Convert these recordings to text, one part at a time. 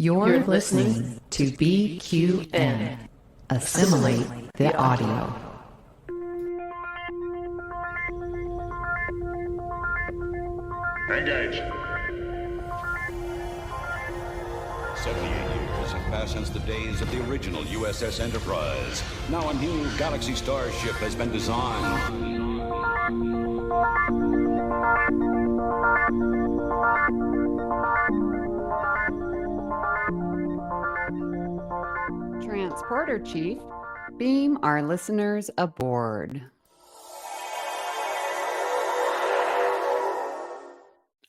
You're listening to BQN. Assimilate the audio. Engage. 78 years have passed since the days of the original USS Enterprise. Now a new Galaxy starship has been designed. Transporter Chief, beam our listeners aboard.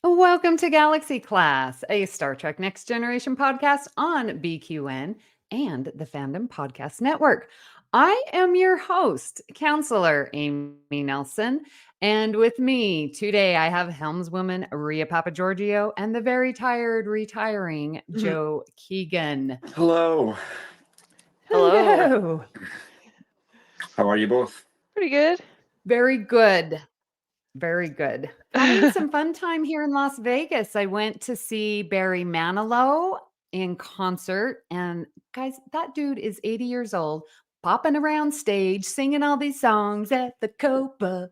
Welcome to Galaxy Class, a Star Trek Next Generation podcast on BQN and the Fandom Podcast Network. I am your host, Counselor Amy Nelson, and with me today I have helmswoman Ria Papagiorgio and the very tired, retiring Joe Keegan. Hello. Hello. How are you both? Pretty good. Very good. Very good. Having some fun time here in Las Vegas. I went to see Barry Manilow in concert. And guys, that dude is 80 years old, popping around stage, singing all these songs at the Copacabana.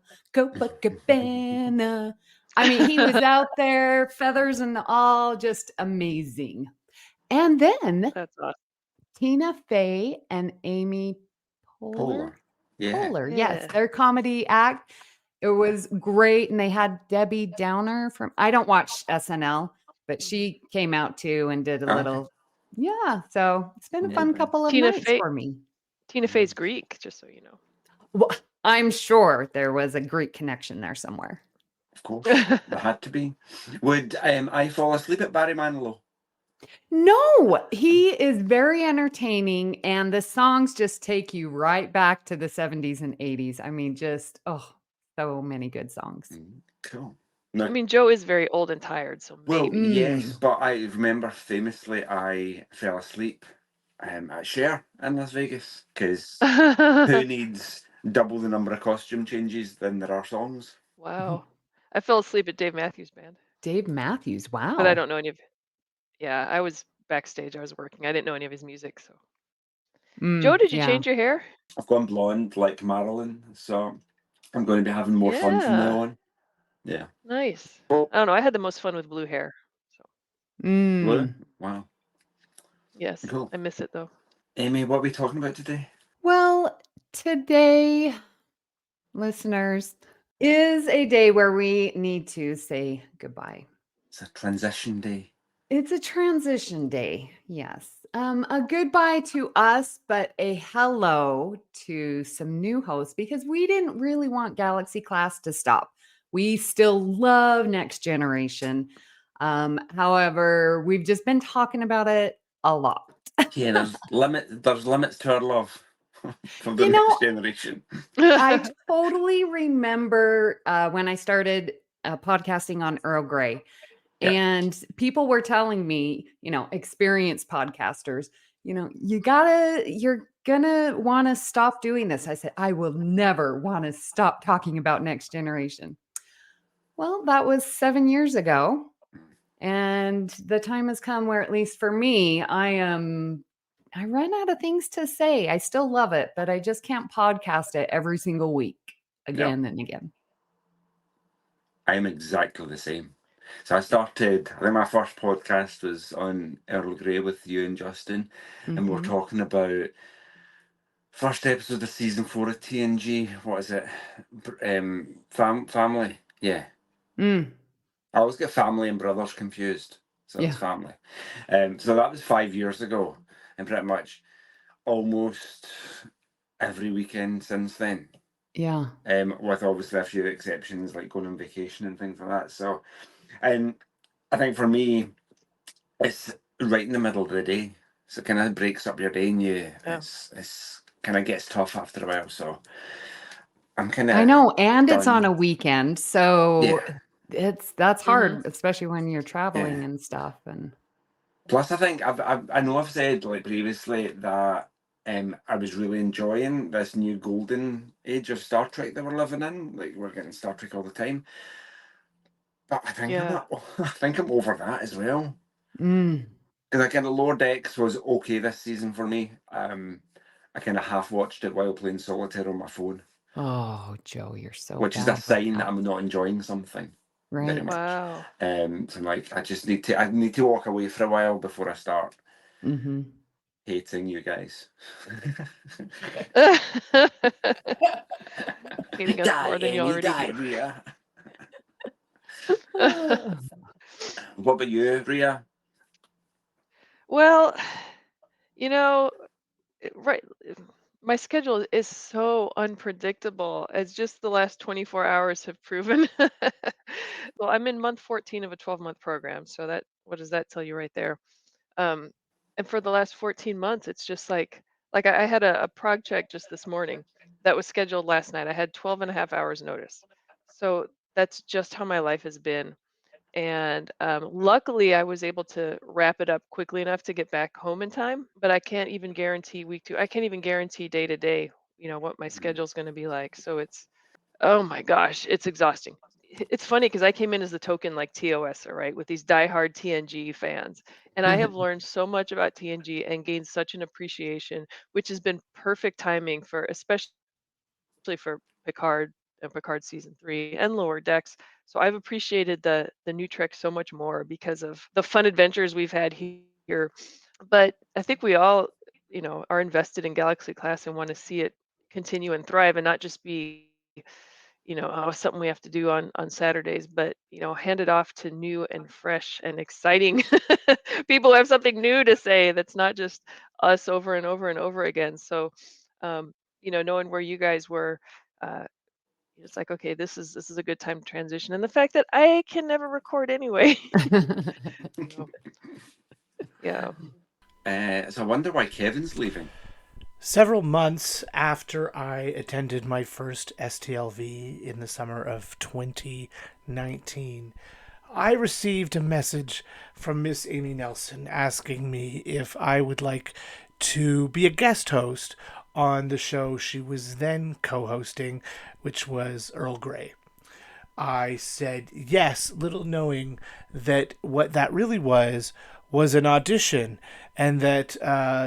I mean, he was out there, feathers and all, just amazing. And then That's awesome. Tina Fey and Amy Poehler. Yeah. Yes, Yeah. their comedy act. It was great. And they had Debbie Downer from, I don't watch SNL, but she came out too and did a Okay. little, yeah. So it's been a fun Yeah. couple of Tina nights Fey- for me. Tina Fey's Greek, just so you know. Well, I'm sure there was a Greek connection there somewhere. Of course. There had to be. Would I fall asleep at Barry Manilow? No, he is very entertaining. And the songs just take you right back to the 70s and 80s. I mean, just, so many good songs. Cool. I No, mean, Joe is very old and tired, so well, maybe. yes, but I remember famously I fell asleep at Cher in Las Vegas because who needs double the number of costume changes than there are songs? Wow. I fell asleep at Dave Matthews Band, Dave Matthews. Wow. but I don't know any of. Yeah, I was backstage. I was working. I didn't know any of his music. So, Joe, did you yeah. change your hair? I've gone blonde like Marilyn, so I'm going to be having more fun from now Yeah. on. Yeah. Nice. I don't know. I had the most fun with blue hair. So, Blue? Wow. yes, Cool. I miss it though. Amy, what are we talking about today? Well, today, listeners, is a day where we need to say goodbye. It's a transition day. It's a transition day, yes. A goodbye to us, but a hello to some new hosts because we didn't really want Galaxy Class to stop. We still love Next Generation. However, we've just been talking about it a lot. Yeah, there's limits to our love for the You know, next generation. I totally remember when I started podcasting on Earl Grey. Yeah. And people were telling me, experienced podcasters, you're gonna want to stop doing this. I said, I will never want to stop talking about Next Generation. Well, that was 7 years ago. And the time has come where, at least for me, I run out of things to say. I still love it, but I just can't podcast it every single week again and again. I'm exactly the same. So I think my first podcast was on Earl Grey with you and Justin, and we're talking about first episode of season 4 of TNG. What is it? Family. Yeah. I always get family and brothers confused. So it's family. So that was 5 years ago, and pretty much almost every weekend since then. Yeah. With obviously a few exceptions like going on vacation and things like that. So, and I think for me, it's right in the middle of the day. So it kind of breaks up your day and it's kind of gets tough after a while. So I'm kind of, I know. And done. it's on a weekend. So that's hard, Mhm. especially when you're traveling and stuff. And plus, I think I know I've said like previously that I was really enjoying this new golden age of Star Trek that we're living in. Like we're getting Star Trek all the time. But I think I'm over that as well. because I kind of Lower Decks was okay this season for me. I kind of half watched it while playing solitaire on my phone, Oh, Joe, you're so which is a bad. sign that I'm not enjoying something very Right. much. Wow. So I'm like, I need to walk away for a while before I start Mm-hmm. hating you guys. Hating us more than you Amy, already die, do. Rhea. What about you, Rhea? Well, you know, right. My schedule is so unpredictable, as just the last 24 hours have proven. Well, I'm in month 14 of a 12-month program, so what does that tell you right there? Um, and for the last 14 months, it's just like I had a prog check just this morning that was scheduled last night. I had 12 and a half hours notice. So that's just how my life has been. And luckily, I was able to wrap it up quickly enough to get back home in time. But I can't even guarantee week two. I can't even guarantee day to day, what my schedule's going to be like. So oh my gosh, it's exhausting. It's funny because I came in as the token like TOS, right, with these diehard TNG fans. And I have learned so much about TNG and gained such an appreciation, which has been perfect timing for, especially for Picard and Picard season 3 and Lower Decks. So I've appreciated the new Trek so much more because of the fun adventures we've had here. But I think we all, are invested in Galaxy Class and want to see it continue and thrive and not just be, something we have to do on Saturdays, but hand it off to new and fresh and exciting people who have something new to say that's not just us over and over and over again. So um, knowing where you guys were, uh, it's like, okay, this is a good time to transition. And the fact that I can never record anyway. So, yeah. So I wonder why Kevin's leaving. Several months after I attended my first STLV in the summer of 2019, I received a message from Miss Amy Nelson asking me if I would like to be a guest host on the show she was then co-hosting, which was Earl Grey. I said yes, little knowing that what that really was an audition, and that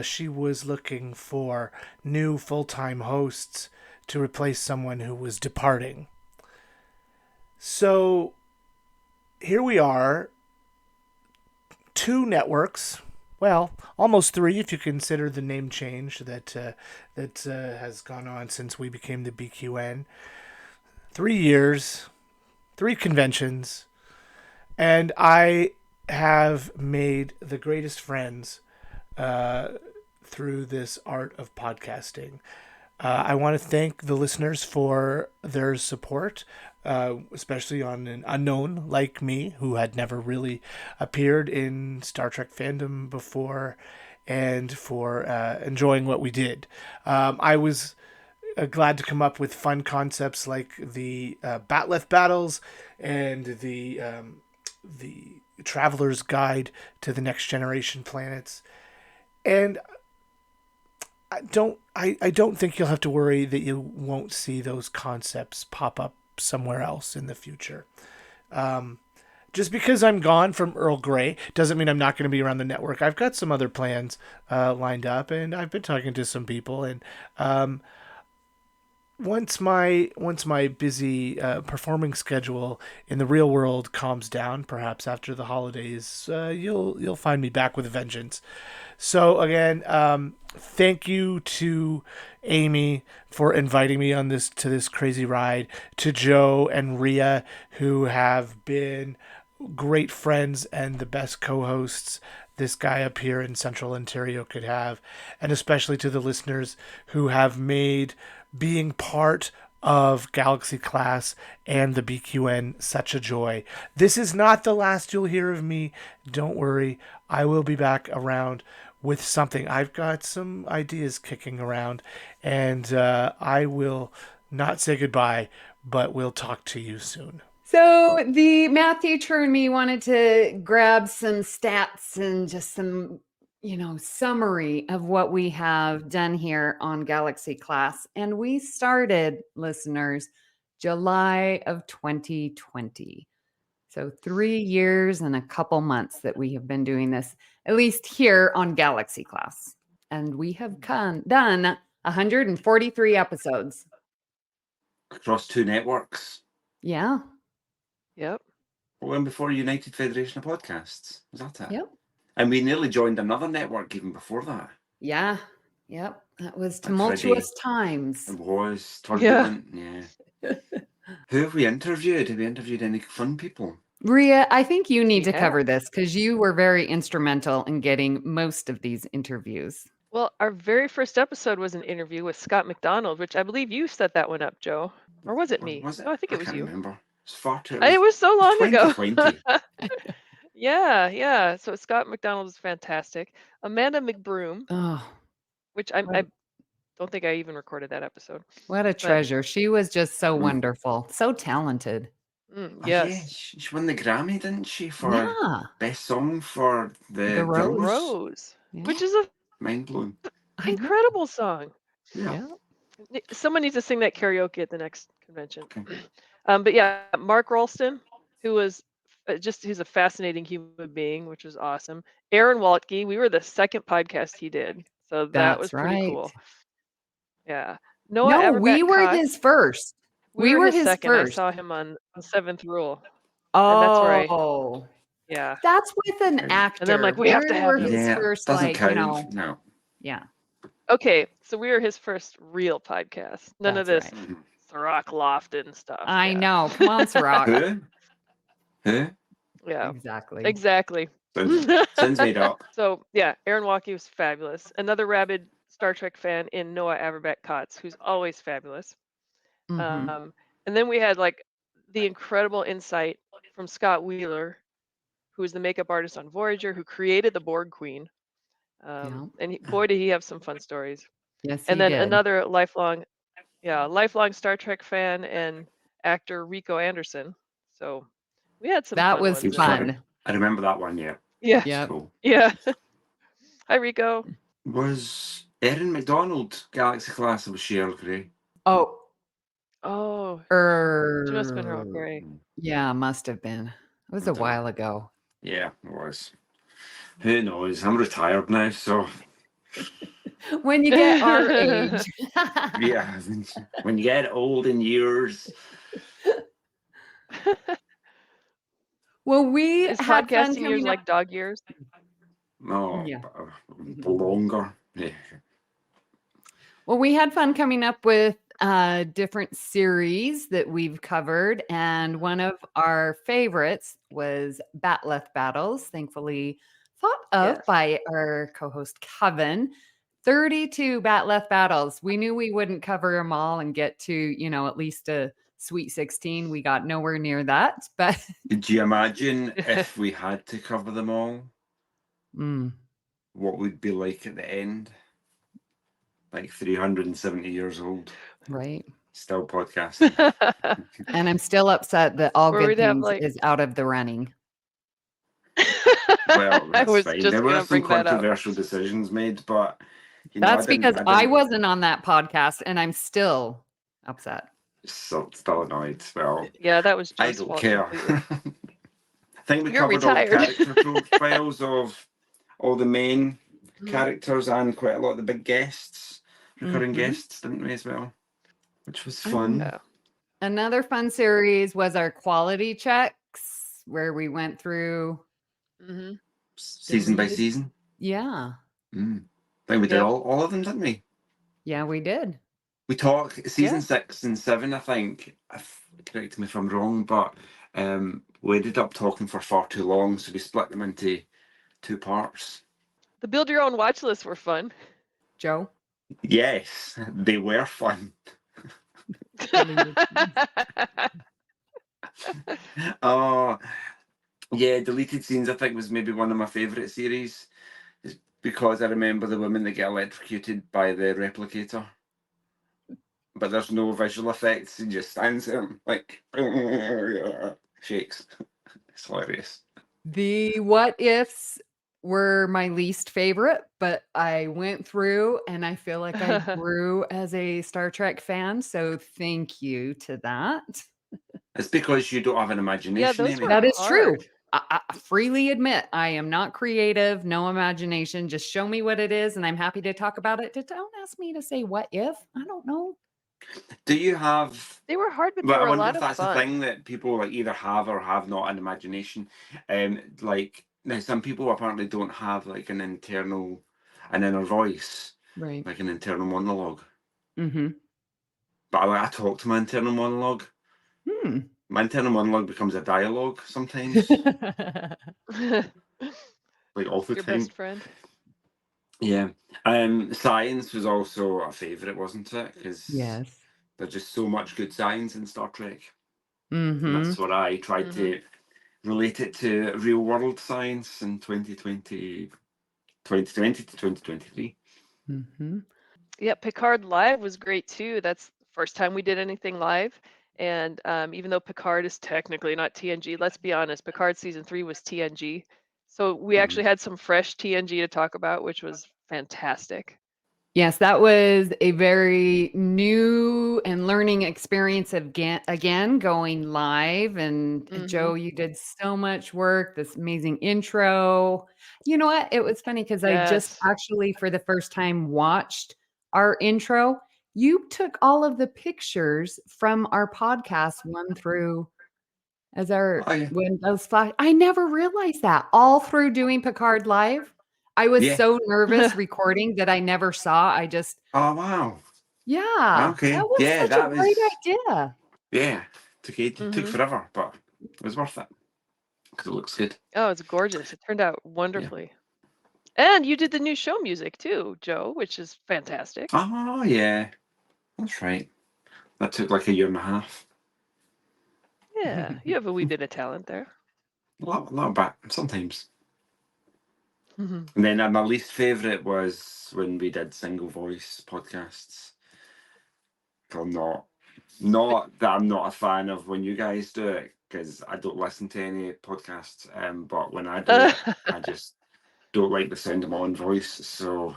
she was looking for new full-time hosts to replace someone who was departing. So here we are, 2 networks. Well, almost 3 if you consider the name change that has gone on since we became the BQN. 3 years, 3 conventions, and I have made the greatest friends through this art of podcasting. I want to thank the listeners for their support, especially on an unknown like me who had never really appeared in Star Trek fandom before, and for enjoying what we did. I was glad to come up with fun concepts like the Batleth battles and the Traveler's Guide to the Next Generation planets. And I don't think you'll have to worry that you won't see those concepts pop up somewhere else in the future. Just because I'm gone from Earl Grey doesn't mean I'm not going to be around the network. I've got some other plans lined up, and I've been talking to some people. And once my busy performing schedule in the real world calms down, perhaps after the holidays, you'll find me back with a vengeance. So again, thank you to Amy for inviting me on this crazy ride, to Joe and Rhea, who have been great friends and the best co-hosts this guy up here in Central Ontario could have, and especially to the listeners who have made being part of Galaxy Class and the BQN such a joy. This is not the last you'll hear of me. Don't worry. I will be back around with something. I've got some ideas kicking around, and I will not say goodbye, but we'll talk to you soon. So the math teacher and me wanted to grab some stats and just some, summary of what we have done here on Galaxy Class. And we started, listeners, July of 2020. So 3 years and a couple months that we have been doing this. at least here on Galaxy Class. And we have done 143 episodes. Across 2 networks. Yeah. Yep. When before United Federation of Podcasts. Was that it? Yep. And we nearly joined another network even before that. Yeah. Yep. That was tumultuous times. It was turbulent. Yeah. Who have we interviewed? Have we interviewed any fun people? Rhea, I think you need to cover this because you were very instrumental in getting most of these interviews. Well, our very first episode was an interview with Scott McDonald, which I believe you set that one up, Joe. Or was it me? Was it? No, I think it was can't you. remember. It's far too. It was so long ago. 2020. Yeah. So Scott McDonald was fantastic. Amanda McBroom, which I don't think I even recorded that episode. What a treasure. She was just so wonderful, so talented. Yes. Yeah, she won the Grammy, didn't she, for best song for the Rose, which is a mind blowing, incredible song. Yeah. Someone needs to sing that karaoke at the next convention. Okay. But yeah, Mark Ralston, who was he's a fascinating human being, which was awesome. Aaron Waltke, we were the second podcast he did, so that was pretty cool. Yeah. We were his first. We were his second. First. I saw him on Seventh Rule. Oh, and that's right. Yeah. That's with an actor. And I'm like, we have to have his first, doesn't count. No. Yeah. Okay, so we were his first real podcast. None of this Sirach Lofton stuff. I know. Come on, Sirach. Who? Yeah. Exactly. Sounds made up. So yeah, Aaron Walkie was fabulous. Another rabid Star Trek fan in Noah Averbach-Kotz, who's always fabulous. And then we had like the incredible insight from Scott Wheeler, who is the makeup artist on Voyager, who created the Borg Queen. And boy, did he have some fun stories. Yes, and then another lifelong Star Trek fan and actor, Rico Anderson. So we had some. That was fun. I remember that one. Yeah. Yeah. Cool. Yeah. Hi, Rico. Was Erin McDonald Galaxy Class or was she Earl Grey? Oh. She must have been Earl Grey. Yeah, must have been. It was a while ago. Yeah, it was. Who knows? I'm retired now, so. When you get our age. Yeah, when you get old in years. Well, we had podcasting years like dog years. No, longer. Yeah. Well, we had fun coming up with different series that we've covered, and one of our favorites was Batleth Battles, thankfully thought of by our co-host Kevin. 32 Batleth Battles. We knew we wouldn't cover them all and get to, at least a Sweet 16. We got nowhere near that. But did you imagine if we had to cover them all? What would be like at the end? Like 370 years old. Right. Still podcasting. And I'm still upset that All Good Things is out of the running. Well, that's fine. There were some controversial decisions made, but that's because I wasn't on that podcast, and I'm still upset. Still annoyed. Well, yeah, that was. I don't care. I think we covered all the character profiles of all the main characters and quite a lot of the big guests, recurring guests, didn't we as well? Which was fun. Yeah. Another fun series was our quality checks, where we went through season by season. Yeah. I think we did all of them, didn't we? Yeah, we did. We talked season 6 and 7, I think. Correct me if I'm wrong, but we ended up talking for far too long, so we split them into 2 parts. The build your own watch lists were fun. Joe? Yes, they were fun. Oh, yeah, Deleted Scenes I think was maybe one of my favourite series. It's because I remember the woman that get electrocuted by the replicator. But there's no visual effects, he just stands there like shakes. It's hilarious. The what ifs were my least favorite, but I went through and I feel like I grew as a Star Trek fan, so thank you to that. It's because you don't have an imagination. Yeah, that is true. I freely admit I am not creative, no imagination. Just show me what it is, and I'm happy to talk about it. Don't ask me to say what if. I don't know. Do you have? They were hard, but they Well, I were a wonder lot if of that's a fun. thing that people like either have or have not an imagination. Like now, some people apparently don't have like an inner voice, Right. like an internal monologue. Mm-hmm. But I talk to my internal monologue. My internal monologue becomes a dialogue sometimes, like all the Your time. best friend. Yeah. Science was also a favourite, wasn't it? Because Yes. there's just so much good science in Star Trek. Mm-hmm. And that's what I tried to relate it to real world science in 2020 to 2023. Mm-hmm. Yeah, Picard Live was great too. That's the first time we did anything live. And even though Picard is technically not TNG, let's be honest, Picard season 3 was TNG. So we actually had some fresh TNG to talk about, which was fantastic. Yes, that was a very new and learning experience again going live. And Joe, you did so much work, this amazing intro. You know what? It was funny because I just Yes. actually, for the first time, watched our intro. You took all of the pictures from our podcast, one through as our Windows flash. I never realized that all through doing Picard Live. I was so nervous recording that I never saw. I just, Oh wow. yeah, Okay. that was Yeah, such a that great was. idea. Yeah. Took forever, but it was worth it because it looks good. Oh, it's gorgeous. It turned out wonderfully. And you did the new show music too, Joe, which is fantastic. Oh yeah, that's right. That took like a year and a half. Yeah, you have a wee bit of talent there. A lot bit sometimes. And then my least favourite was when we did single voice podcasts. Not that I'm not a fan of when you guys do it, because I don't listen to any podcasts. But when I do it, I just don't like the sound of my own voice. So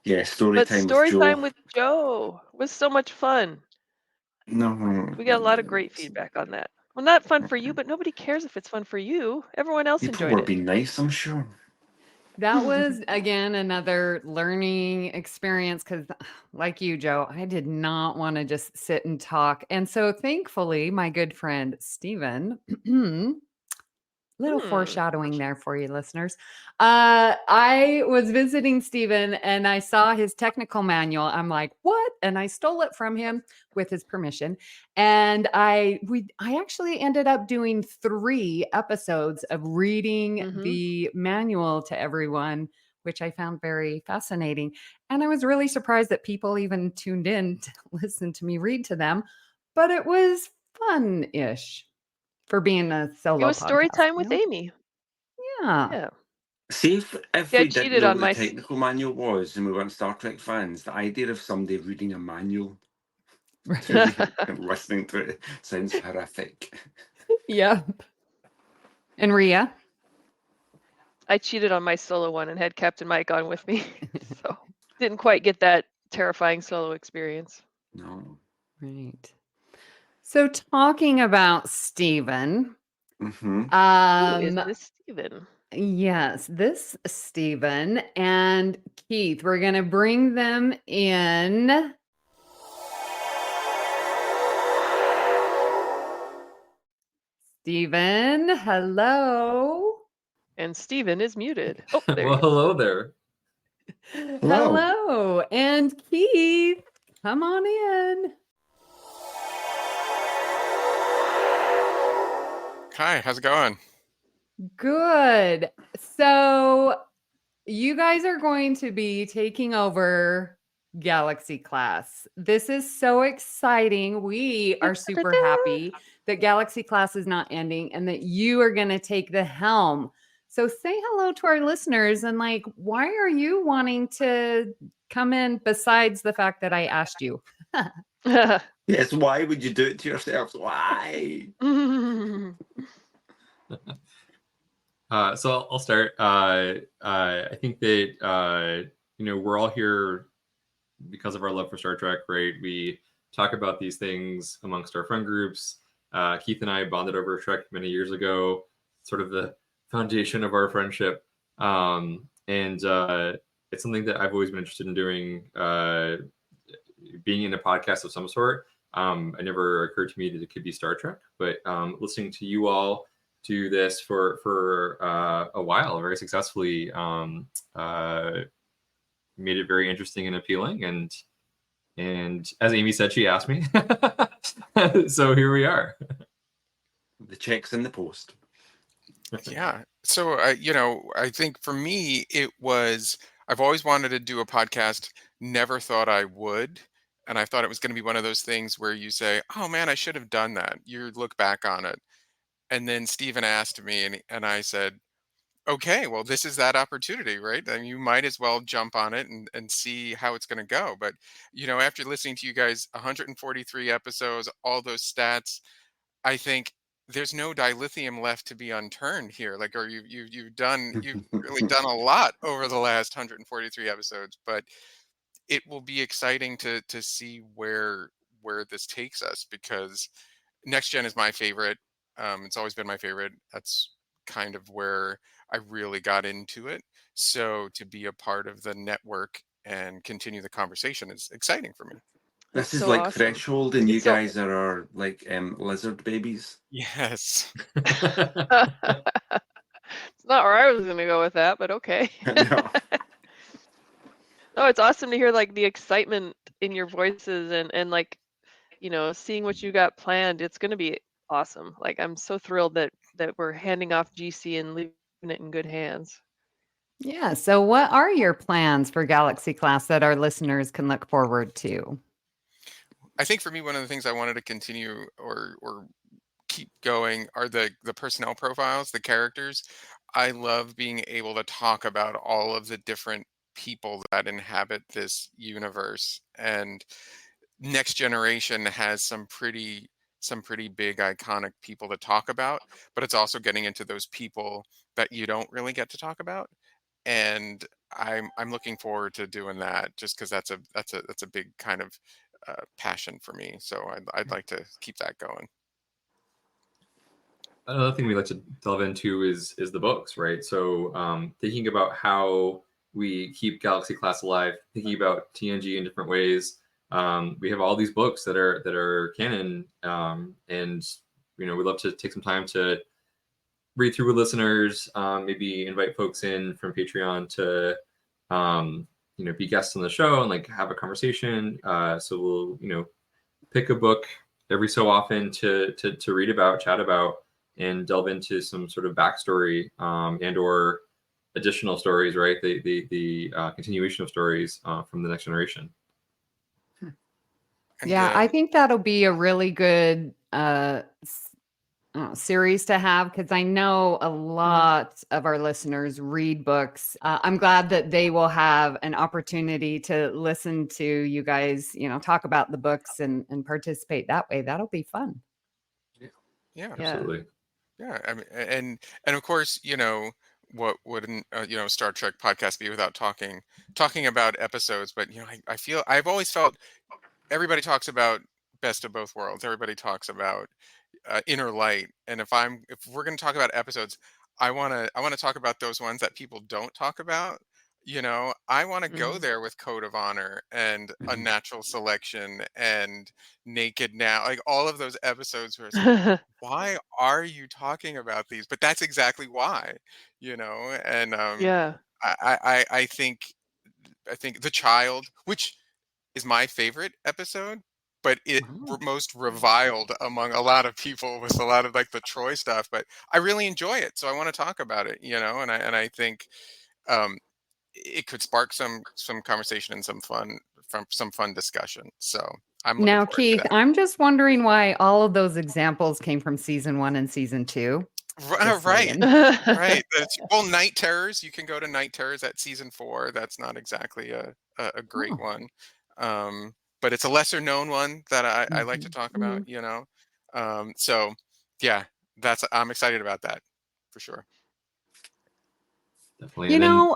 yeah, story But time with story Joe. time with Joe was so much fun. No, We got a lot of great feedback on that. Well, not fun for you, but nobody cares if it's fun for you. Everyone else people enjoyed were it. being nice, I'm sure. That was, again, another learning experience because, like you, Joe, I did not want to just sit and talk. And so, thankfully, my good friend, Stephen, little foreshadowing there for you listeners. I was visiting Stephen and I saw his technical manual. I'm like, what? And I stole it from him with his permission. And I actually ended up doing 3 episodes of reading the manual to everyone, which I found very fascinating. And I was really surprised that people even tuned in to listen to me read to them. But it was fun-ish for being a solo It was story podcast, time you with know? Amy. Yeah. Yeah. See, if Yeah, I we didn't cheated know on what the my technical manual was and we weren't Star Trek fans, the idea of somebody reading a manual to me and listening to it sounds horrific. Yep. And Rhea? I cheated on my solo one and had Captain Mike on with me. So didn't quite get that terrifying solo experience. No. Right. So talking about Stephen. Mm-hmm. Who is this Stephen? Yes, this Stephen and Keith. We're going to bring them in. Stephen, hello. And Stephen is muted. Oh, there Well, he is. hello there. Hello. And Keith, come on in. Hi, how's it going? Good. So you guys are going to be taking over Galaxy Class. This is so exciting. We are super happy that Galaxy Class is not ending and that you are going to take the helm. So say hello to our listeners and like, why are you wanting to come in besides the fact that I asked you? Yes, why would you do it to yourselves? Why? So I'll start. I think that we're all here because of our love for Star Trek, right? We talk about these things amongst our friend groups. Keith and I bonded over Trek many years ago sort of the foundation of our friendship. And it's something that I've always been interested in doing, being in a podcast of some sort. It never occurred to me that it could be Star Trek, but listening to you all do this for a while very successfully made it very interesting and appealing. And as Amy said, she asked me. So here we are. The check's in the post. Yeah. So, I think for me, I've always wanted to do a podcast, never thought I would. And I thought it was going to be one of those things where you say, oh man, I should have done that. You look back on it. And then Stephen asked me, and I said, okay, well, this is that opportunity, right? And you might as well jump on it and see how it's going to go. But, after listening to you guys, 143 episodes, all those stats, I think there's no dilithium left to be unturned here. Like, or you've really done a lot over the last 143 episodes, but it will be exciting to see where this takes us, because Next Gen is my favorite. It's always been my favorite. That's kind of where I really got into it. So to be a part of the network and continue the conversation is exciting for me. This is so like awesome. Threshold, and you It's so- guys are our like lizard babies. Yes. It's not where I was going to go with that, but okay. No. No, it's awesome to hear like the excitement in your voices and like, seeing what you got planned. It's going to be awesome. Like, I'm so thrilled that we're handing off GC and leaving it in good hands. Yeah. So what are your plans for Galaxy Class that our listeners can look forward to? I think for me, one of the things I wanted to continue or keep going are the personnel profiles, the characters. I love being able to talk about all of the different people that inhabit this universe, and Next Generation has some pretty big iconic people to talk about, but it's also getting into those people that you don't really get to talk about, and I'm looking forward to doing that, just because that's a big kind of passion for me. So I'd like to keep that going. Another thing we like to delve into is the books, right? So thinking about how we keep Galaxy Class alive, thinking about TNG in different ways. We have all these books that are canon, and we'd love to take some time to read through with listeners, maybe invite folks in from Patreon to be guests on the show and like have a conversation. So we'll pick a book every so often to read about, chat about, and delve into some sort of backstory and or additional stories, right? The continuation of stories from the Next Generation. Yeah, I think that'll be a really good series to have, because I know a lot of our listeners read books. I'm glad that they will have an opportunity to listen to you guys, talk about the books and participate that way. That'll be fun. Yeah. Absolutely. Yeah, I mean, and of course, what wouldn't Star Trek podcast be without talking about episodes? But I feel I've always felt everybody talks about Best of Both Worlds. Everybody talks about Inner Light, and if we're going to talk about episodes, I want to talk about those ones that people don't talk about. I want to go there with Code of Honor and Unnatural Selection and Naked Now, like all of those episodes where it's like, why are you talking about these? But that's exactly why, and Yeah. I think The Child, which is my favorite episode, but it most reviled among a lot of people with a lot of like the Troy stuff, but I really enjoy it, so I want to talk about it, and I think it could spark some conversation and some fun discussion. So I'm looking Now, forward to Keith, that. I'm just wondering why all of those examples came from season 1 and season 2. Just Right. saying. Right. Well, Night Terrors, you can go to Night Terrors at season 4. That's not exactly a great one. But it's a lesser known one that I like to talk about, So yeah, I'm excited about that for sure. Definitely. And then,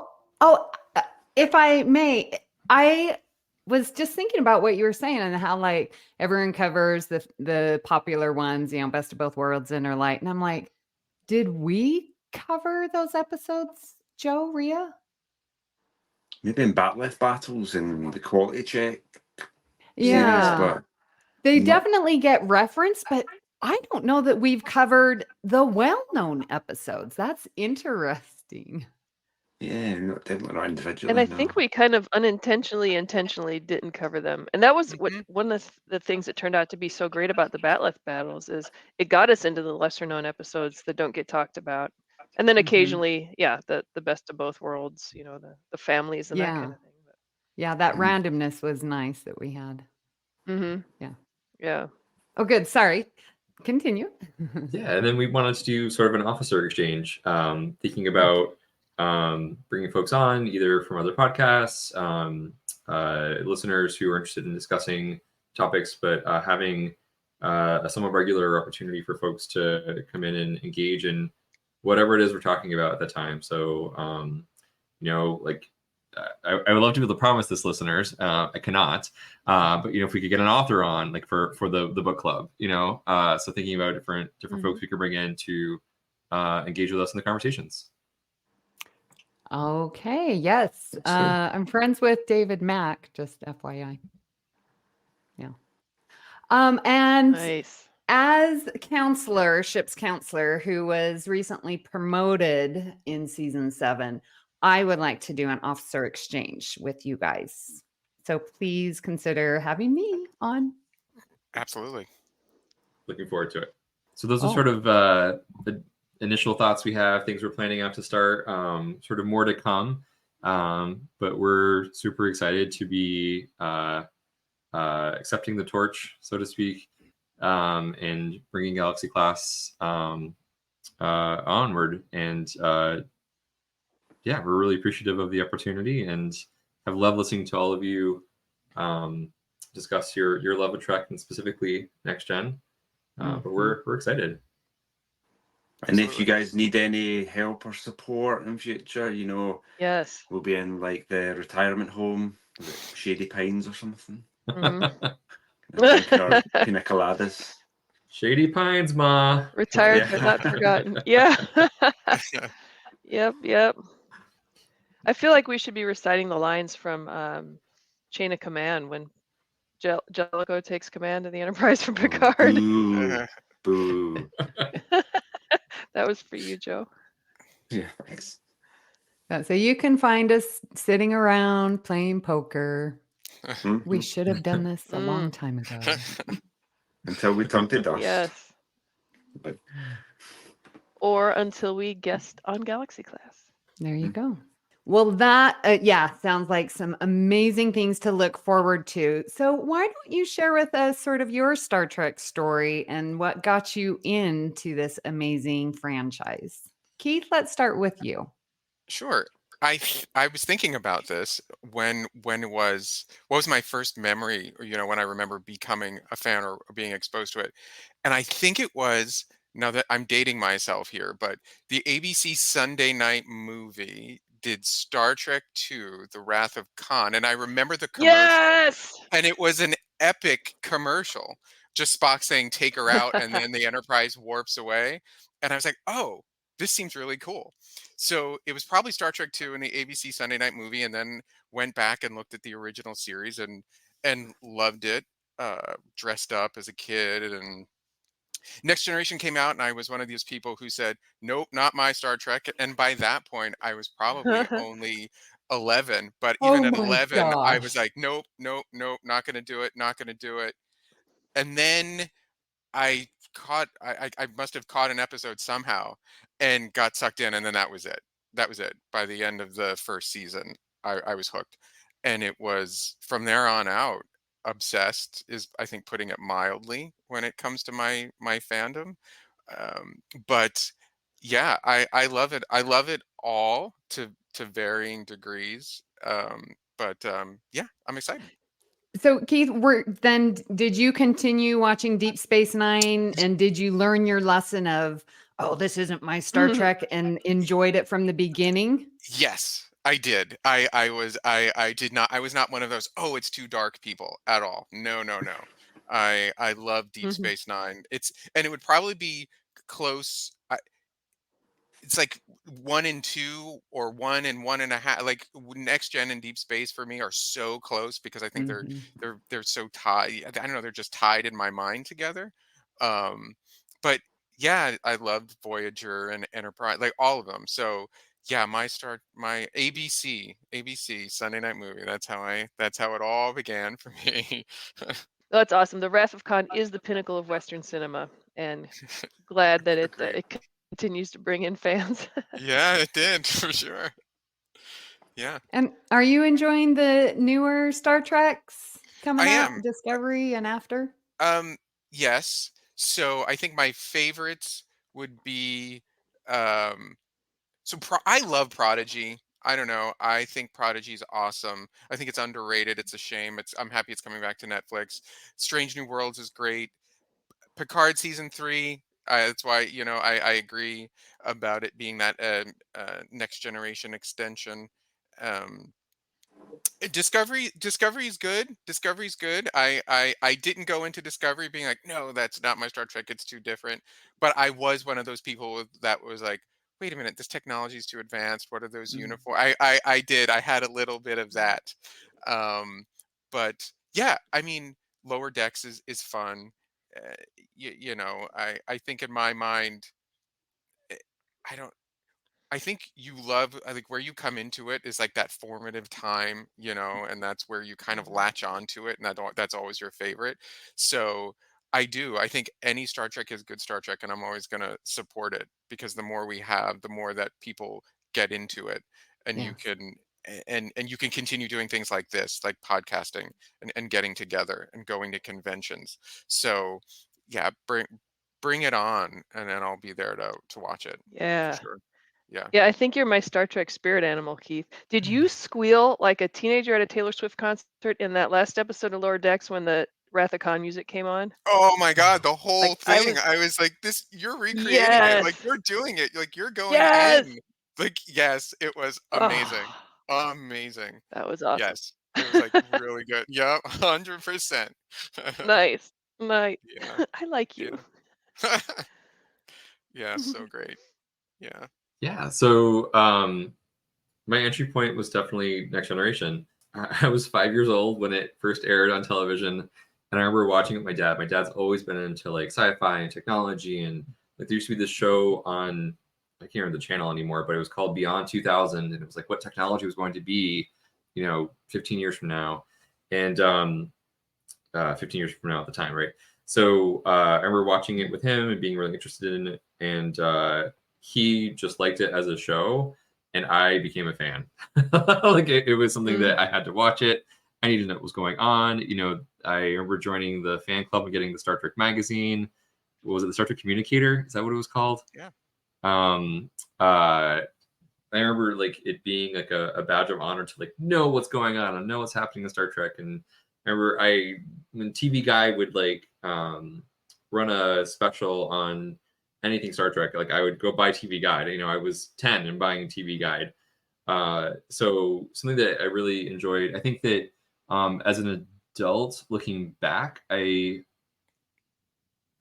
If I may, I was just thinking about what you were saying and how like everyone covers the popular ones, Best of Both Worlds, Inner Light. And I'm like, Did we cover those episodes, Joe, Rhea? Maybe in Bat'leth Battles and the Quality Check series, Yeah. but They No. definitely get referenced, but I don't know that we've covered the well-known episodes. That's interesting. yeah, definitely not individually. And I no. think we kind of intentionally didn't cover them. And that was what Mhm. one of the things that turned out to be so great about the Batleth battles is it got us into the lesser known episodes that don't get talked about. And then Mhm. occasionally, yeah, the best of both worlds, you know, the families and that Yeah. kind of thing. Yeah, that Mhm. randomness was nice that we had. Mm-hmm. Yeah. Yeah. Oh, good. Sorry. Continue. Yeah, and then we wanted to do sort of an officer exchange, thinking about bringing folks on either from other podcasts, listeners who are interested in discussing topics, but having a somewhat regular opportunity for folks to come in and engage in whatever it is we're talking about at the time. So, like I would love to be able to promise this, listeners. I cannot, but if we could get an author on, like for the book club, so thinking about different folks we could bring in to engage with us in the conversations. Okay. Yes. I'm friends with David Mack, just FYI. Yeah. And Nice. as ship's counselor, who was recently promoted in season 7, I would like to do an officer exchange with you guys. So please consider having me on. Absolutely. Looking forward to it. So those are sort of the initial thoughts we have, things we're planning out to start, sort of more to come. But we're super excited to be accepting the torch, so to speak, and bringing Galaxy Class onward. And yeah, we're really appreciative of the opportunity and have loved listening to all of you discuss your love of Trek and specifically Next Gen. But we're excited. And if you guys need any help or support in future, Yes. we'll be in like the retirement home, is it Shady Pines or something. Mm-hmm. Drinking our pina coladas. Shady Pines, Ma. Retired Yeah. but not forgotten. Yeah. Yep. I feel like we should be reciting the lines from Chain of Command when Jellicoe takes command of the Enterprise from Picard. Boo. Boo. That was for you, Joe. Yeah, thanks. So you can find us sitting around playing poker. We should have done this a long time ago. Until we turn to dust. Yes. But or until we guest on Galaxy Class. There you go. Well, that, sounds like some amazing things to look forward to. So why don't you share with us sort of your Star Trek story and what got you into this amazing franchise? Keith, let's start with you. Sure. I was thinking about this when it was, what was my first memory, when I remember becoming a fan or being exposed to it. And I think it was, now that I'm dating myself here, but the ABC Sunday night movie did Star Trek II, The Wrath of Khan. And I remember the commercial. Yes. And it was an epic commercial. Just Spock saying, take her out, and then the Enterprise warps away. And I was like, oh, this seems really cool. So it was probably Star Trek II and the ABC Sunday night movie, and then went back and looked at the original series and loved it. Dressed up as a kid, and Next Generation came out, and I was one of these people who said, nope, not my Star Trek. And by that point, I was probably only 11. But even at 11, I was like, nope, not going to do it. And then I must have caught an episode somehow and got sucked in, and then that was it. By the end of the first season, I was hooked, and it was from there on out. Obsessed is, I think, putting it mildly when it comes to my fandom, but yeah, I love it. I love it all to varying degrees, but yeah, I'm excited. So Keith, did you continue watching Deep Space Nine, and did you learn your lesson of, oh, this isn't my Star Trek, and enjoyed it from the beginning? Yes, I did. I was not one of those, oh, it's too dark people at all. No. I love Deep Space Nine. And it would probably be close. it's like 1 and 2 or 1 and 1.5. Like Next Gen and Deep Space for me are so close because I think Mhm. they're so tied. I don't know, they're just tied in my mind together. But yeah, I loved Voyager and Enterprise, like all of them. So yeah, my ABC Sunday night movie. That's how it all began for me. That's awesome. The Wrath of Khan is the pinnacle of Western cinema, and glad that Agreed. it continues to bring in fans. Yeah, it did for sure. Yeah, And are you enjoying the newer Star Treks I coming out, am. Discovery and after? Um, yes. So I think my favorites would be um I love Prodigy. I don't know. I think Prodigy is awesome. I think it's underrated. It's a shame. I'm happy it's coming back to Netflix. Strange New Worlds is great. Picard season 3. That's why I agree about it being that next generation extension. Um, Discovery's good. Discovery's good. I didn't go into Discovery being like, no, that's not my Star Trek. It's too different. But I was one of those people that was like, wait a minute, this technology is too advanced. What are those Mm. uniform? I did. I had a little bit of that. Um, but yeah, I mean, Lower Decks is fun. Uh, I think in my mind, eh, I don't. I think you love, I think where you come into it is like that formative time, and that's where you kind of latch onto it, and that's always your favorite. So I do. I think any Star Trek is good Star Trek, and I'm always going to support it because the more we have, the more that people get into it, and you Yes. can and you can continue doing things like this, like podcasting and getting together and going to conventions. So yeah, bring it on, and then I'll be there to watch it for Yeah. sure. Yeah. Yeah, I think you're my Star Trek spirit animal, Keith. Did you squeal like a teenager at a Taylor Swift concert in that last episode of Lower Decks when the Wrath of Khan music came on? Oh my God, the whole Like I thing. was I was like, this, you're recreating it. Like yes. you're doing it. Like you're going Yes. in. Like, yes, it was amazing. Oh, Amazing. that was awesome. Yes. It was like really good. Yep, 100%. Nice. Nice. Yeah. I like you. Yeah. Yeah, so great. Yeah. Yeah. So my entry point was definitely Next Generation. I was 5 years old when it first aired on television, and I remember watching it with my dad. My dad's always been into like sci-fi and technology, and like there used to be this show on, I can't remember the channel anymore, but it was called Beyond 2000, and it was like what technology was going to be, 15 years from now, and 15 years from now at the time, right? So I remember watching it with him and being really interested in it, and he just liked it as a show, and I became a fan. Like it was something Mm. that I had to watch it. I needed to know what was going on. I remember joining the fan club and getting the Star Trek magazine. What was it? The Star Trek Communicator? Is that what it was called? Yeah. I remember like it being like a badge of honor to like know what's going on and know what's happening in Star Trek. And I remember when TV Guide would like run a special on anything Star Trek, like I would go buy TV Guide. I was 10 and buying TV Guide. So something that I really enjoyed. I think that as an adult looking back, I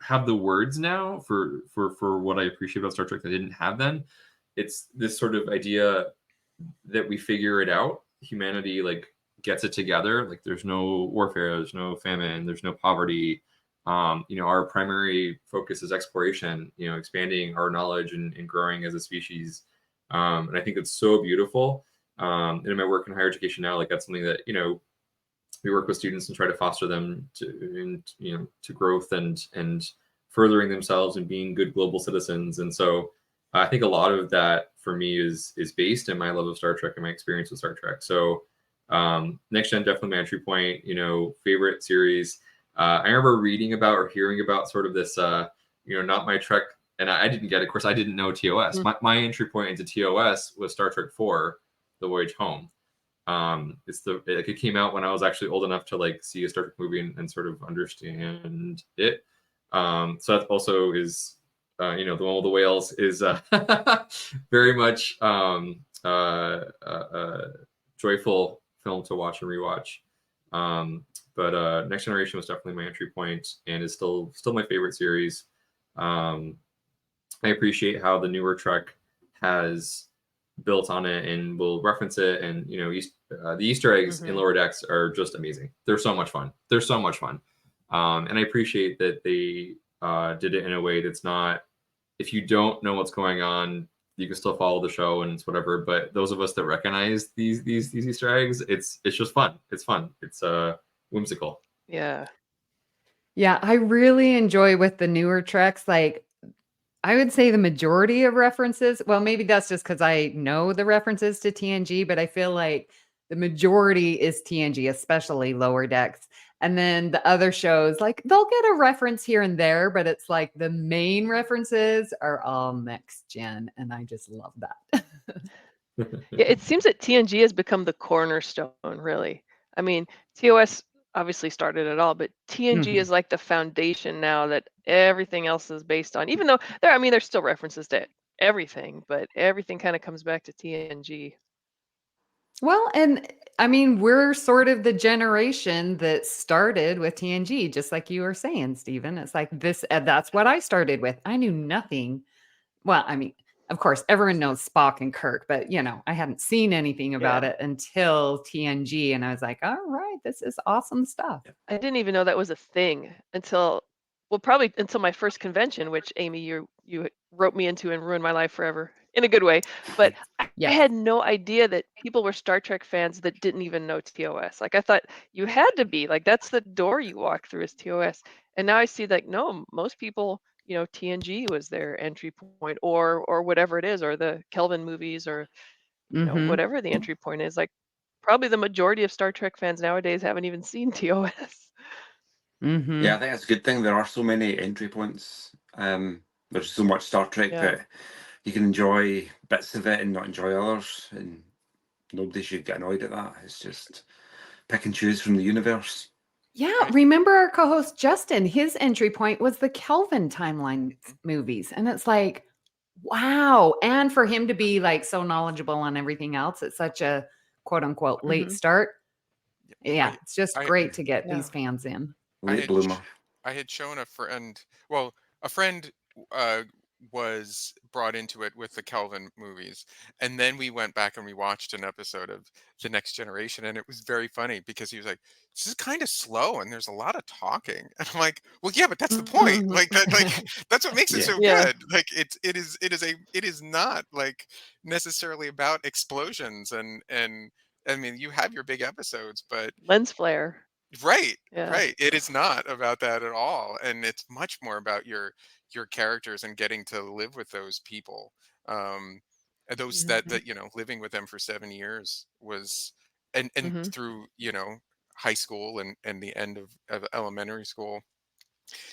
have the words now for what I appreciate about Star Trek that I didn't have then. It's this sort of idea that we figure it out. Humanity like gets it together. Like there's no warfare, there's no famine, there's no poverty. Our primary focus is exploration, expanding our knowledge and growing as a species. And I think it's so beautiful. And in my work in higher education now, like that's something that, we work with students and try to foster them to growth and furthering themselves and being good global citizens. And so I think a lot of that for me is based in my love of Star Trek and my experience with Star Trek. So Next Gen, definitely my entry point, favorite series. I remember reading about or hearing about sort of this, not my Trek, and I didn't get it. Of course, I didn't know TOS. My entry point into TOS was Star Trek 4, The Voyage Home. It came out when I was actually old enough to like see a Star Trek movie and sort of understand it. So that also is, the one with the whales is very much joyful film to watch and rewatch. But Next Generation was definitely my entry point and is still my favorite series. I appreciate how the newer Trek has built on it and will reference it. And you know, the Easter eggs in Lower Decks are just amazing. They're so much fun. And I appreciate that they did it in a way that's not, if you don't know what's going on, you can still follow the show and it's whatever. But those of us that recognize these Easter eggs, it's just fun. It's fun. It's whimsical. Yeah. Yeah, I really enjoy with the newer Treks, like I would say the majority of references, well, maybe that's just because I know the references to TNG, but I feel like the majority is TNG, especially Lower Decks. And then the other shows, like they'll get a reference here and there, but it's like the main references are all next gen. And I just love that. Yeah, it seems that TNG has become the cornerstone, really. I mean, TOS obviously started it all, but TNG is like the foundation now that everything else is based on. Even though there's still references to everything, but everything kind of comes back to TNG. Well, and I mean, we're sort of the generation that started with TNG, just like you were saying, Stephen. It's like this, that's what I started with. I knew nothing. Well, I mean, of course, everyone knows Spock and Kirk, but you know, I hadn't seen anything about it until TNG, and I was like, all right, this is awesome stuff. I didn't even know that was a thing until my first convention, which Amy, you wrote me into and ruined my life forever in a good way. But I had no idea that people were Star Trek fans that didn't even know TOS. Like I thought you had to be, like that's the door you walk through is TOS. And now I see like, no, most people, you know, TNG was their entry point or whatever it is, or the Kelvin movies, or you know, whatever the entry point is. Like probably the majority of Star Trek fans nowadays haven't even seen TOS. Yeah, I think that's a good thing. There are so many entry points. There's so much Star Trek that you can enjoy bits of it and not enjoy others, and nobody should get annoyed at that. It's just pick and choose from the universe. Yeah, remember our co-host Justin, his entry point was the Kelvin timeline movies. And it's like, wow. And for him to be like so knowledgeable on everything else, it's such a quote unquote late start. Yeah, it's just great to get these fans in. Late bloomer. I had shown a friend, well, a friend was brought into it with the Kelvin movies, and then we went back and we watched an episode of The Next Generation, and it was very funny because he was like, this is kind of slow and there's a lot of talking, and I'm like, well, yeah, but that's the point. Like that's what makes it so good. Like it is not like necessarily about explosions and I mean, you have your big episodes, but lens flare. Right. It is not about that at all, and it's much more about your characters and getting to live with those people. And those that you know, living with them for 7 years was, and through, you know, high school and the end of elementary school,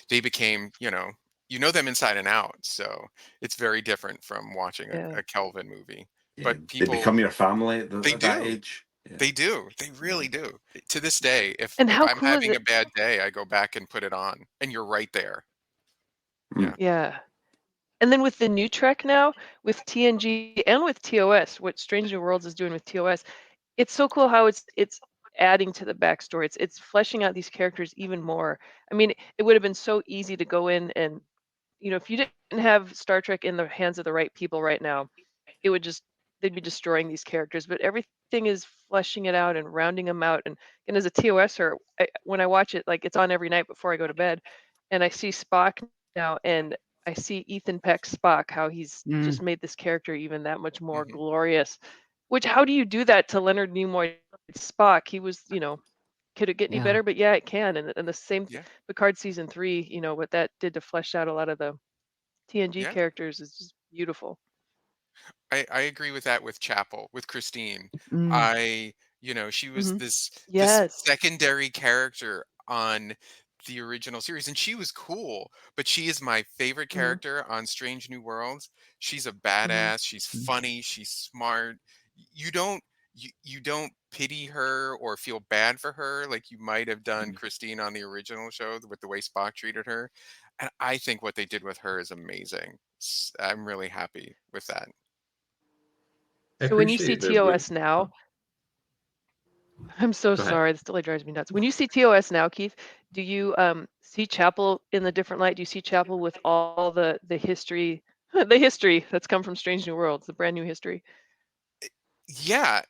they became, you know them inside and out. So it's very different from watching a Kelvin movie. But people, they become your family at that age. Yeah. They do. They really do. To this day, if I'm having a bad day, I go back and put it on, and you're right there. Yeah. And then with the new Trek now, with TNG and with TOS, what Strange New Worlds is doing with TOS, it's so cool how it's adding to the backstory. It's fleshing out these characters even more. I mean, it would have been so easy to go in and, you know, if you didn't have Star Trek in the hands of the right people right now, it would just, they'd be destroying these characters. But everything is fleshing it out and rounding them out. And as a TOSer, when I watch it, like it's on every night before I go to bed, and I see Spock now, and I see Ethan Peck's Spock, how he's just made this character even that much more glorious. Which, how do you do that to Leonard Nimoy's Spock? He was, you know, could it get any better? But yeah, it can. And the same Picard season 3, you know, what that did to flesh out a lot of the TNG characters is just beautiful. I agree with that with Chapel, with Christine. You know, she was this secondary character on the original series, and she was cool, but she is my favorite character on Strange New Worlds. She's a badass. She's funny. She's smart. You don't pity her or feel bad for her like you might have done Christine on the original show with the way Spock treated her. And I think what they did with her is amazing. I'm really happy with that. So when you see TOS now, I'm so sorry, this delay drives me nuts. When you see TOS now, Keith, do you see Chapel in the different light? Do you see Chapel with all the history The history that's come from Strange New Worlds, the brand new history. Yeah,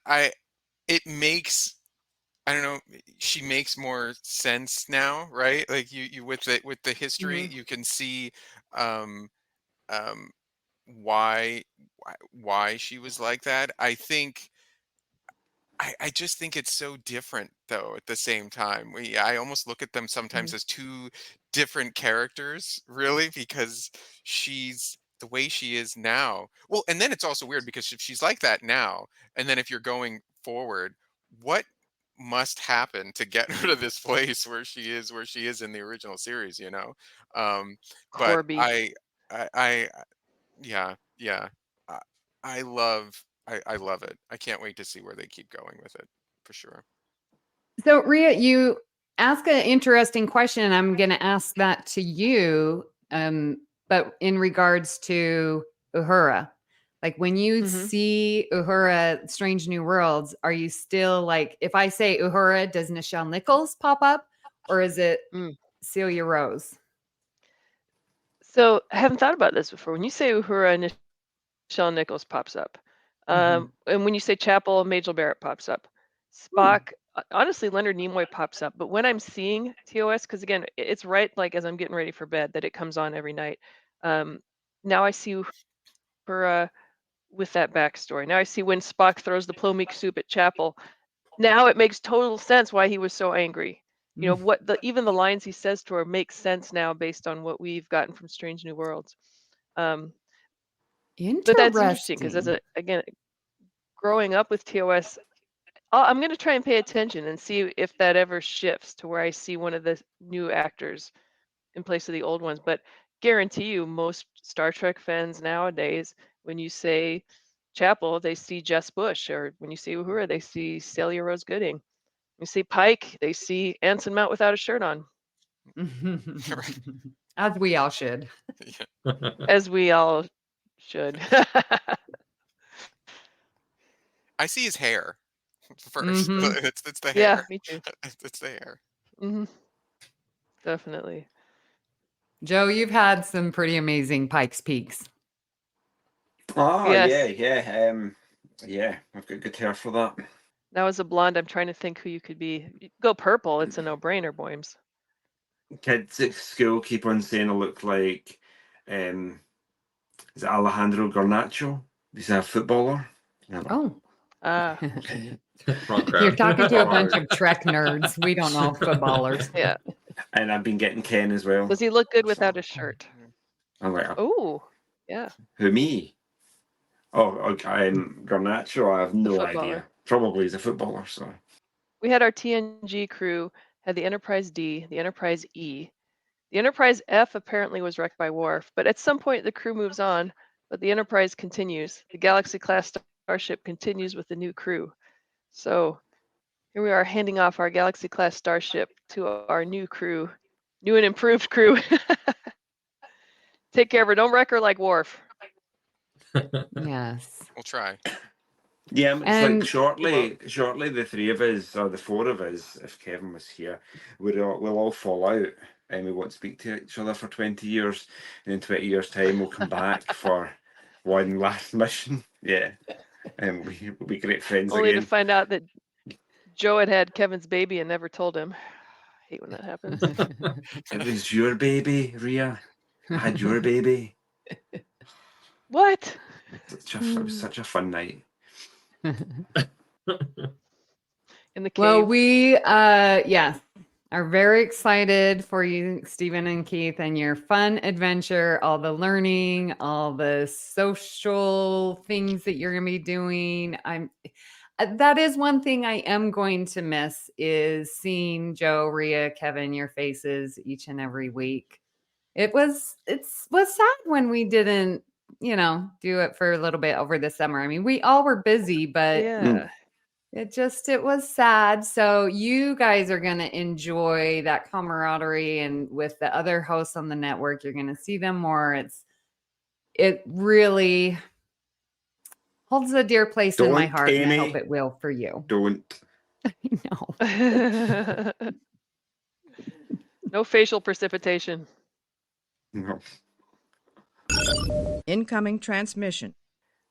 it makes, I don't know, she makes more sense now, right? Like you with the history, Mm-hmm. you can see um um why why she was like that. I just think it's so different though at the same time. I almost look at them sometimes as two different characters, really, because she's the way she is now. Well, and then it's also weird because if she's like that now, and then if you're going forward, what must happen to get her to this place where she is in the original series, you know? Um, but Corby. I yeah, yeah. I, I love it. I can't wait to see where they keep going with it, for sure. So, Rhea, you ask an interesting question, and I'm going to ask that to you. But in regards to Uhura, like when you Mm-hmm. see Uhura, Strange New Worlds, are you still like, if I say Uhura, does Nichelle Nichols pop up, or is it Celia Rose? So I haven't thought about this before. When you say Uhura, Nichelle Nichols pops up. And when you say Chapel, Majel Barrett pops up. Spock, honestly, Leonard Nimoy pops up. But when I'm seeing TOS, because again, it's right like as I'm getting ready for bed that it comes on every night. Now I see Uhura with that backstory. Now I see when Spock throws the plomeek soup at Chapel. Now it makes total sense why he was so angry. You know what? Even the lines he says to her make sense now based on what we've gotten from Strange New Worlds. But that's interesting because again, growing up with TOS, I'm going to try and pay attention and see if that ever shifts to where I see one of the new actors in place of the old ones. But guarantee you, most Star Trek fans nowadays, when you say Chapel, they see Jess Bush, or when you see Uhura, they see Celia Rose Gooding. When you see Pike, they see Anson Mount without a shirt on. As we all should. As we all should. I see his hair first. It's the Yeah, hair. me too. It's the hair. Definitely. Joe, you've had some pretty amazing Pikes Peaks. Oh, Yes. yeah. I've got good hair for that. Now as a blonde, I'm trying to think who you could be. Go purple. It's a no-brainer, Boyms. Kids at school keep on saying I look like, is it Alejandro Garnacho? He's a footballer. Oh. Wrong crowd. You're talking to a bunch of Trek nerds. We don't know footballers. Yeah. And I've been getting Ken as well. Does he look good without a shirt? I'm like, Oh, yeah. who, me? Oh, I'm Garnacho. I have no idea. Probably he's a footballer. So we had our TNG crew had the Enterprise D, the Enterprise E. The Enterprise F apparently was wrecked by Worf, but at some point the crew moves on, but the Enterprise continues. The Galaxy-class starship continues with the new crew. So here we are handing off our Galaxy-class starship to our new crew, new and improved crew. Take care of her. Don't wreck her like Worf. Yes. We'll try. yeah, it's like shortly the three of us, or the four of us, if Kevin was here, we'll all fall out and we won't speak to each other for 20 years. And in 20 years' time, we'll come back for one last mission. Yeah. And we'll be great friends Only again. to find out that Joe had Kevin's baby and never told him. I hate when that happens. It was your baby, Rhea. I had your baby. What? It was such a fun night. In the cave. Well, we are very excited for you, Stephen and Keith, and your fun adventure, all the learning, all the social things that you're going to be doing. That is one thing I am going to miss is seeing Joe, Rhea, Kevin, your faces each and every week. It was sad when we didn't, do it for a little bit over the summer. I mean, we all were busy, but it was sad. So you guys are going to enjoy that camaraderie, and with the other hosts on the network, you're going to see them more. It really holds a dear place in my heart, and I hope it will for you. Don't. No. No facial precipitation. No. Incoming transmission.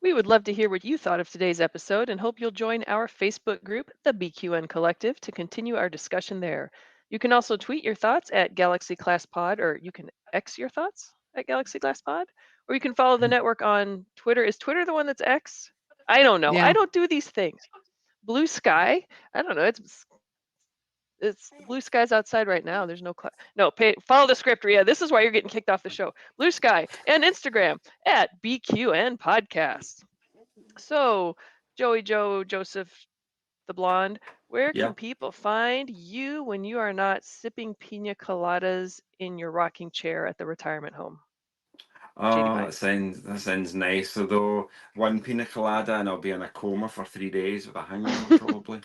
We would love to hear what you thought of today's episode and hope you'll join our Facebook group, the BQN Collective, to continue our discussion there. You can also tweet your thoughts at Galaxy Class Pod, or you can X your thoughts at Galaxy Class Pod, or you can follow the network on Twitter. Is Twitter the one that's X? I don't know. Yeah. I don't do these things. Blue Sky. I don't know. It's blue skies outside right now. There's no follow the script, Rhea. This is why you're getting kicked off the show. Blue Sky and Instagram at BQN Podcast. So, Joey Joe Joseph the Blonde, where Yeah. can people find you when you are not sipping pina coladas in your rocking chair at the retirement home? Oh, Mike. that sounds nice. Although one pina colada and I'll be in a coma for 3 days with a hangover probably.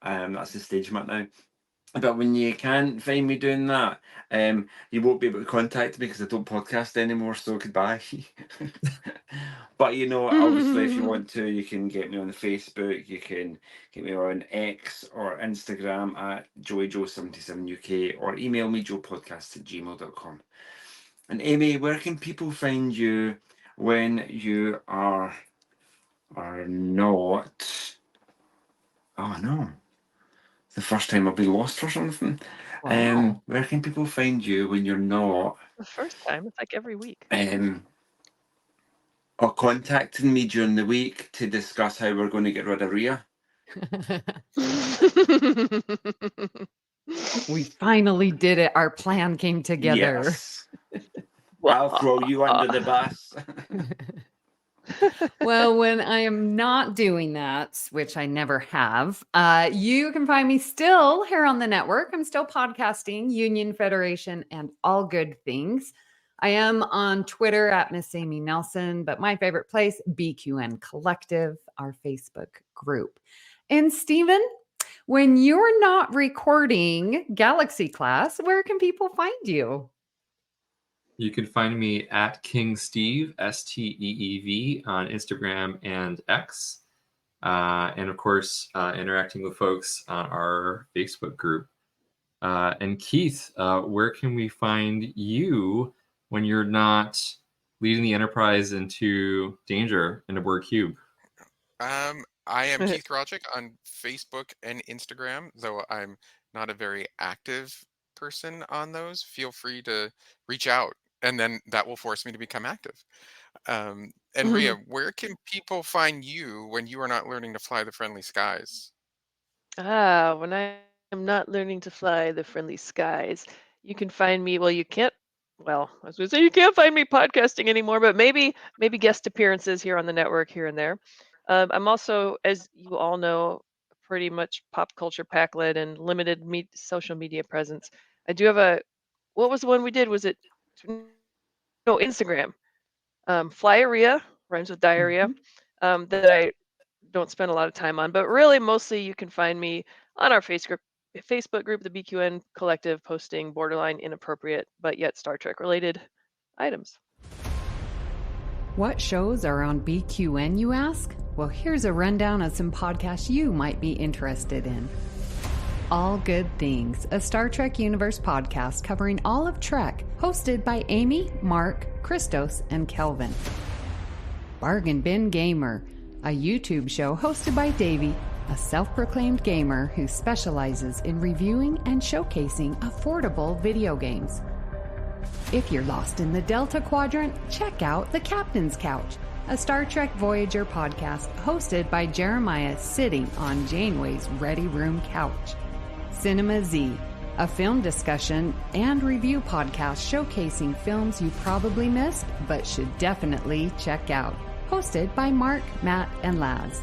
That's the stage I'm at now. But when you can't find me doing that, you won't be able to contact me because I don't podcast anymore, so goodbye. But obviously if you want to, you can get me on Facebook, you can get me on X or Instagram at joeyjoe77uk, or email me joepodcast@gmail.com. And Amy, where can people find you when you are not... Oh no. The first time I'll be lost for something. Wow. Where can people find you when you're not The first time, it's like every week. or contacting me during the week to discuss how we're going to get rid of Rhea? We finally did it. Our plan came together. Yes. I'll throw you under the bus. Well, when I am not doing that, which I never have, you can find me still here on the network. I'm still podcasting Union Federation and all good things. I am on Twitter at Miss Amy Nelson, but my favorite place, BQN Collective, our Facebook group. And Stephen, when you're not recording Galaxy Class, where can people find you? You can find me at King Steve, STEEV, on Instagram and X. And of course, interacting with folks on our Facebook group. And Keith, where can we find you when you're not leading the Enterprise into danger in a Borg cube? I am Keith Rogic on Facebook and Instagram, though I'm not a very active person on those. Feel free to reach out, and then that will force me to become active. And Rhea, where can people find you when you are not learning to fly the friendly skies? When I am not learning to fly the friendly skies, you can find me. Well, I was going to say you can't find me podcasting anymore, but maybe guest appearances here on the network here and there. I'm also, as you all know, pretty much pop culture pack-led and limited social media presence. I do have what was the one we did? Was it, no, Instagram. Flyeria, rhymes with diarrhea, that I don't spend a lot of time on. But really, mostly you can find me on our Facebook group, the BQN Collective, posting borderline inappropriate, but yet Star Trek related items. What shows are on BQN, you ask? Well, here's a rundown of some podcasts you might be interested in. All Good Things, a Star Trek Universe podcast covering all of Trek, hosted by Amy, Mark, Christos, and Kelvin. Bargain Bin Gamer, a YouTube show hosted by Davey, a self-proclaimed gamer who specializes in reviewing and showcasing affordable video games. If you're lost in the Delta Quadrant, check out The Captain's Couch, a Star Trek Voyager podcast hosted by Jeremiah sitting on Janeway's Ready Room couch. Cinema Z, a film discussion and review podcast showcasing films you probably missed but should definitely check out, hosted by Mark, Matt, and Laz.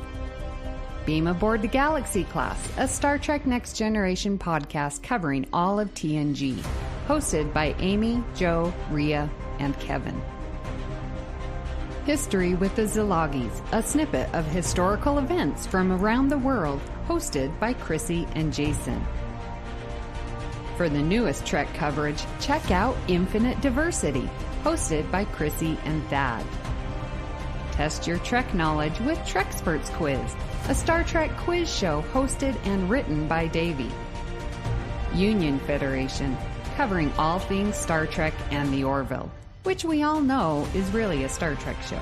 Beam Aboard the Galaxy Class, a Star Trek Next Generation podcast covering all of TNG, hosted by Amy, Joe, Rhea, and Kevin. History with the Szilagys, a snippet of historical events from around the world, hosted by Chrissy and Jason. For the newest Trek coverage, check out Infinite Diversity, hosted by Chrissy and Thad. Test your Trek knowledge with Trexperts Quiz, a Star Trek quiz show hosted and written by Davey. Union Federation, covering all things Star Trek and the Orville, which we all know is really a Star Trek show,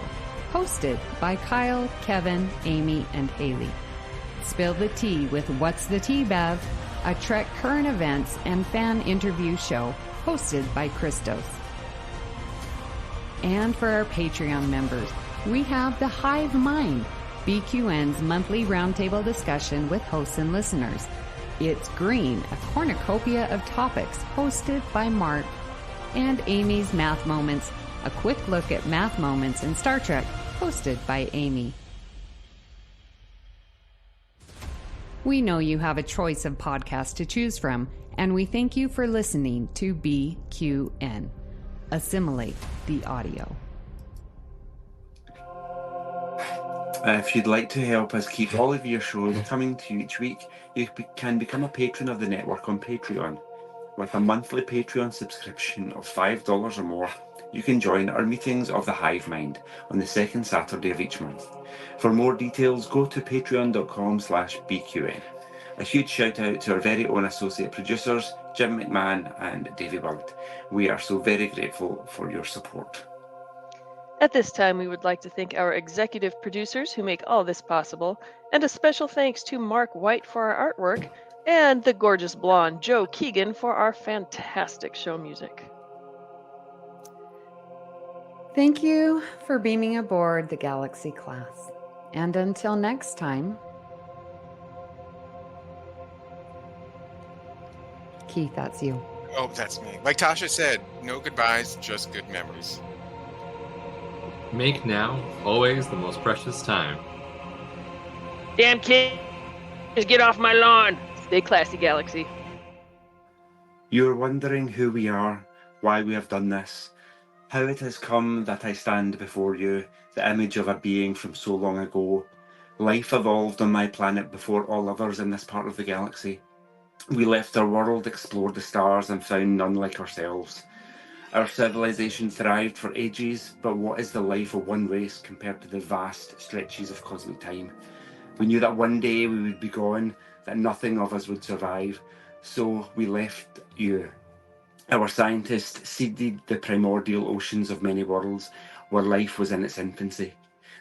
hosted by Kyle, Kevin, Amy, and Haley. Spill the Tea with What's the Tea, Bev? A Trek current events and fan interview show hosted by Christos. And for our Patreon members, we have The Hive Mind, BQN's monthly roundtable discussion with hosts and listeners. It's Green, a cornucopia of topics hosted by Mark. And Amy's Math Moments, a quick look at math moments in Star Trek, hosted by Amy. We know you have a choice of podcasts to choose from, and we thank you for listening to BQN. Assimilate the audio. If you'd like to help us keep all of your shows coming to you each week, you can become a patron of the network on Patreon. With a monthly Patreon subscription of $5 or more, you can join our meetings of the Hive Mind on the second Saturday of each month. For more details, go to patreon.com/BQN. A huge shout out to our very own associate producers, Jim McMahon and Davey Willett. We are so very grateful for your support. At this time, we would like to thank our executive producers who make all this possible, and a special thanks to Mark White for our artwork, and the gorgeous blonde Joe Keegan for our fantastic show music. Thank you for beaming aboard the Galaxy class. And until next time, Keith, that's you. Oh, that's me. Like Tasha said, no goodbyes, just good memories. Make now always the most precious time. Damn kids, get off my lawn. Stay classy, Galaxy. You're wondering who we are, why we have done this, how it has come that I stand before you, the image of a being from so long ago. Life evolved on my planet before all others in this part of the galaxy. We left our world, explored the stars, and found none like ourselves. Our civilization thrived for ages, but what is the life of one race compared to the vast stretches of cosmic time? We knew that one day we would be gone, that nothing of us would survive, so we left you. Our scientists seeded the primordial oceans of many worlds, where life was in its infancy.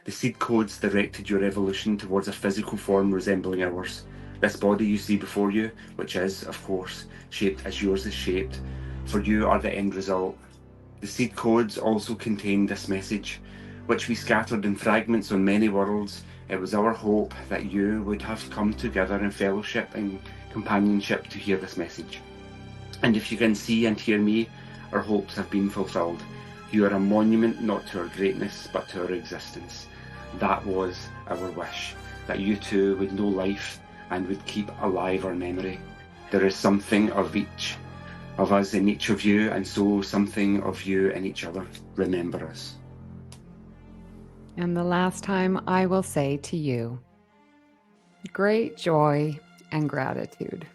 The seed codes directed your evolution towards a physical form resembling ours. This body you see before you, which is, of course, shaped as yours is shaped, for you are the end result. The seed codes also contained this message, which we scattered in fragments on many worlds. It was our hope that you would have come together in fellowship and companionship to hear this message. And if you can see and hear me, our hopes have been fulfilled. You are a monument not to our greatness, but to our existence. That was our wish, that you too would know life and would keep alive our memory. There is something of each of us in each of you, and so something of you in each other. Remember us. And the last time I will say to you, great joy and gratitude.